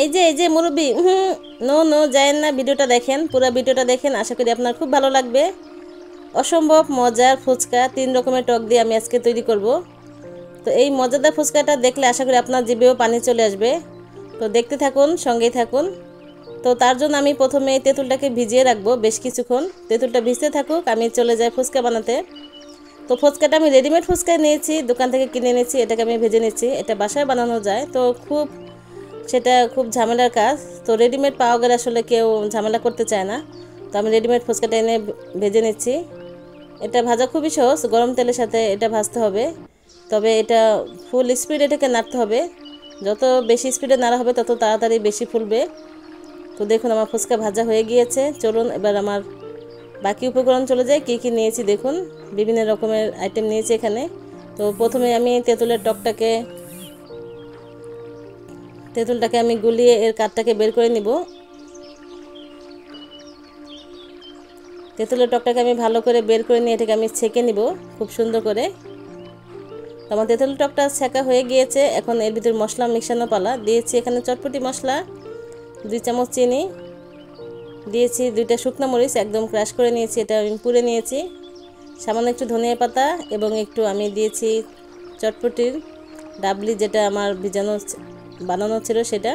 এই যে মুরব্বি, নো নো যায়েন না, ভিডিওটা দেখেন, পুরো ভিডিওটা দেখেন, আশা করি আপনার খুব ভালো লাগবে। অসম্ভব মজার ফুচকা 3 রকমের টক দিয়ে আমি আজকে তৈরি করব। তো এই মজাদার ফুচকাটা দেখলে আশা করি আপনার জিভেও পানি চলে আসবে। তো দেখতে থাকুন, সঙ্গেই থাকুন। তো তার জন্য আমি প্রথমে তেঁতুলটাকে ভিজিয়ে রাখবো বেশ কিছুক্ষণ। তেঁতুলটা ভিজতে থাকুক, আমি চলে যাই ফুচকা বানাতে। তো ফুচকাটা আমি রেডিমেড ফুচকা নিয়েছি, দোকান থেকে কিনে এনেছি, এটাকে আমি ভেজে নিচ্ছি। এটা বাসায় বানানো যায়, তো সেটা খুব ঝামেলার কাজ। তো রেডিমেড পাওয়া গেলে আসলে কেউ ঝামেলা করতে চায় না। তো আমি রেডিমেড ফুচকাটা এনে ভেজে নিচ্ছি। এটা ভাজা খুবই সহজ, গরম তেলের সাথে এটা ভাজতে হবে। তবে এটা ফুল স্পিডে এটাকে নাড়তে হবে। যত বেশি স্পিডে নাড়া হবে তত তাড়াতাড়ি বেশি ফুলবে। তো দেখুন আমার ফুচকা ভাজা হয়ে গিয়েছে। চলুন এবার আমার বাকি উপকরণ চলে যায়। কী কী নিয়েছি দেখুন, বিভিন্ন রকমের আইটেম নিয়েছি এখানে। তো প্রথমে আমি তেঁতুলটাকে আমি গুলিয়ে এর কাঠটাকে বের করে নিব। তেঁতুলের টকটাকে আমি ভালো করে বের করে নিয়ে এটাকে আমি ছেঁকে নিব খুব সুন্দর করে। তো আমার তেঁতুলের টকটা ছেঁকা হয়ে গিয়েছে। এখন এর ভিতর মশলা মিশানো পালা। দিয়েছি এখানে চটপটি মশলা, 2 চামচ চিনি, দিয়েছি 2টা শুকনো মরিচ একদম ক্রাশ করে নিয়েছি, এটা আমি পুড়ে নিয়েছি। সামান্য একটু ধনিয়া পাতা এবং একটু আমি দিয়েছি চটপটির ডাবলি, যেটা আমার বানানো ছিল সেটা।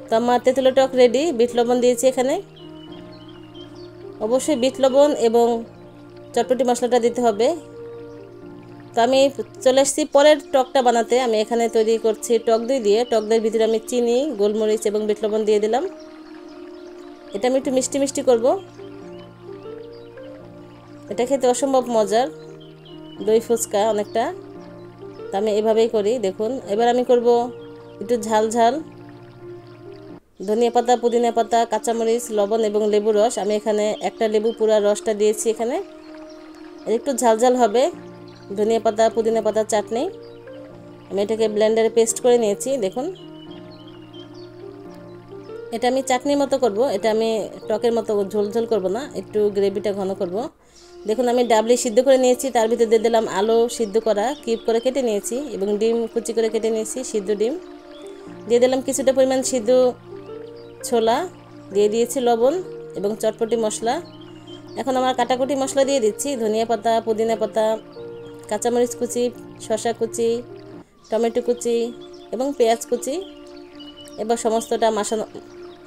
তো আমার তেঁতুলের টক রেডি। বিট লবণ দিয়েছি এখানে, অবশ্যই বিট লবণ এবং চটপটি মশলাটা দিতে হবে। তো আমি চলে এসেছি পরের টকটা বানাতে। আমি এখানে তৈরি করছি টক দই দিয়ে। টক দইয়ের ভিতরে আমি চিনি, গোলমরিচ এবং বিট লবণ দিয়ে দিলাম। এটা আমি একটু মিষ্টি মিষ্টি করব। এটা খেতে অসম্ভব মজার, দই ফুচকা অনেকটা। তো আমি এভাবেই করি দেখুন। এবার আমি করব একটু ঝাল ঝাল, ধনিয়া পাতা, পুদিনা পাতা, কাঁচামরিচ, লবণ এবং লেবুর রস। আমি এখানে একটা লেবু পুরা রসটা দিয়েছি এখানে। একটু ঝাল ঝাল হবে, ধনিয়া পাতা পুদিনা পাতার চাটনি। আমি এটাকে ব্লেন্ডারে পেস্ট করে নিয়েছি দেখুন। এটা আমি চাটনির মতো করব, এটা আমি টকের মতো ঝোল ঝোল করব না, একটু গ্রেভিটা ঘন করব। দেখুন আমি ডাবলি সিদ্ধ করে নিয়েছি, তার ভিতরে দিয়ে দিলাম আলু সিদ্ধ করা, কিউব করে কেটে নিয়েছি, এবং ডিম কুচি করে কেটে নিয়েছি, সিদ্ধ ডিম দিয়ে দিলাম। কিছুটা পরিমাণ সিদ্ধ ছোলা দিয়ে দিয়েছি, লবণ এবং চটপটি মশলা। এখন আমার কাটাকুটি মশলা দিয়ে দিচ্ছি, ধনিয়া পাতা, পুদিনা পাতা, কাঁচামরিচ কুচি, শসা কুচি, টমেটো কুচি এবং পেঁয়াজ কুচি। এবার সমস্তটা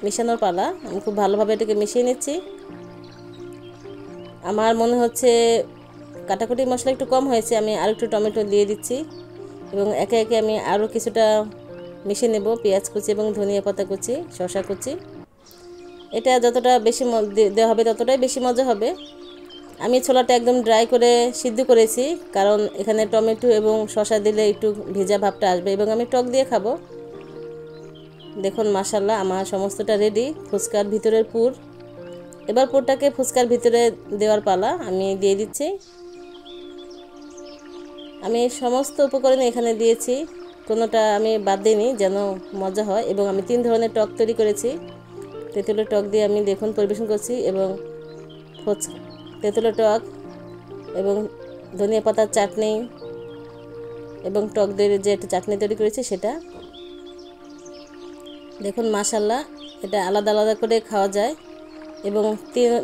মিশানোর পালা। আমি খুব ভালোভাবে এটাকে মিশিয়ে নিচ্ছি। আমার মনে হচ্ছে কাটাকুটি মশলা একটু কম হয়েছে, আমি আর একটু টমেটো দিয়ে দিচ্ছি এবং একে একে আমি আরও কিছুটা মিশিয়ে নেব, পেঁয়াজ কুচি এবং ধনিয়া পাতা কুচি, শসা কুচি। এটা যতটা বেশি দেওয়া হবে ততটাই বেশি মজা হবে। আমি ছোলাটা একদম ড্রাই করে সিদ্ধ করেছি, কারণ এখানে টমেটো এবং শসা দিলে একটু ভেজা ভাবটা আসবে এবং আমি টক দিয়ে খাবো। দেখুন মাশাআল্লাহ আমার সমস্তটা রেডি, ফুচকার ভিতরের পুর। এবার পুরটাকে ফুচকার ভিতরে দেওয়ার পালা। আমি দিয়ে দিচ্ছি। আমি সমস্ত উপকরণ এখানে দিয়েছি, কোনোটা আমি বাদ দিইনি যেন মজা হয়। এবং আমি 3 ধরনের টক তৈরি করেছি। তেঁতুলের টক দিয়ে আমি দেখুন পরিবেশন করছি, এবং তেঁতুলের টক এবং ধনিয়া পাতার চাটনি এবং টক দইয়ের যে একটা চাটনি তৈরি করেছি সেটা। দেখুন মাশাআল্লাহ, এটা আলাদা আলাদা করে খাওয়া যায় এবং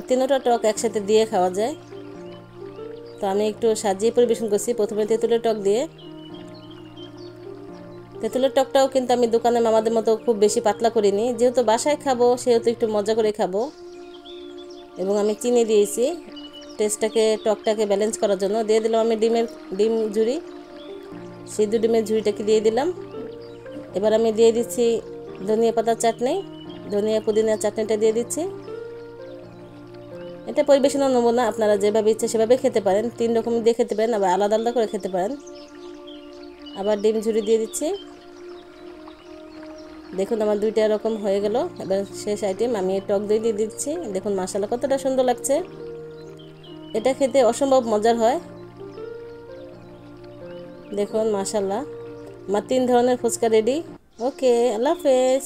তিনটা টক একসাথে দিয়ে খাওয়া যায়। তো আমি একটু সাজিয়ে পরিবেশন করছি প্রথমে তেঁতুলের টক দিয়ে। তেঁতুলের টকটাও কিন্তু আমি দোকানে মামাদের মতো খুব বেশি পাতলা করিনি, যেহেতু বাসায় খাবো সেহেতু একটু মজা করে খাবো। এবং আমি চিনি দিয়েছি টকটাকে ব্যালেন্স করার জন্য। দিয়ে দিলাম আমি ডিম ঝুড়ি, সিদ্ধ ডিমের ঝুড়িটাকে দিয়ে দিলাম। এবার আমি দিয়ে দিচ্ছি ধনিয়া পাতার চাটনি, ধনিয়া পুদিনার চাটনিটা দিয়ে দিচ্ছি। এটা পরিবেশনও নেবো না, আপনারা যেভাবে ইচ্ছে সেভাবে খেতে পারেন, 3 রকম দিয়ে খেতে পারেন, আবার আলাদা আলাদা করে খেতে পারেন। আবার ডিম ঝুড়ি দিয়ে দিচ্ছি। দেখুন আমার 2টা রকম হয়ে গেল। এবার শেষ আইটেম আমি টক দই দিয়ে দিচ্ছি। দেখুন মাশাআল্লাহ কতটা সুন্দর লাগছে, এটা খেতে অসম্ভব মজার হয়। দেখুন মাশাআল্লাহ আমার 3 ধরনের ফুচকা রেডি। ওকে, আল্লাহ হাফেজ।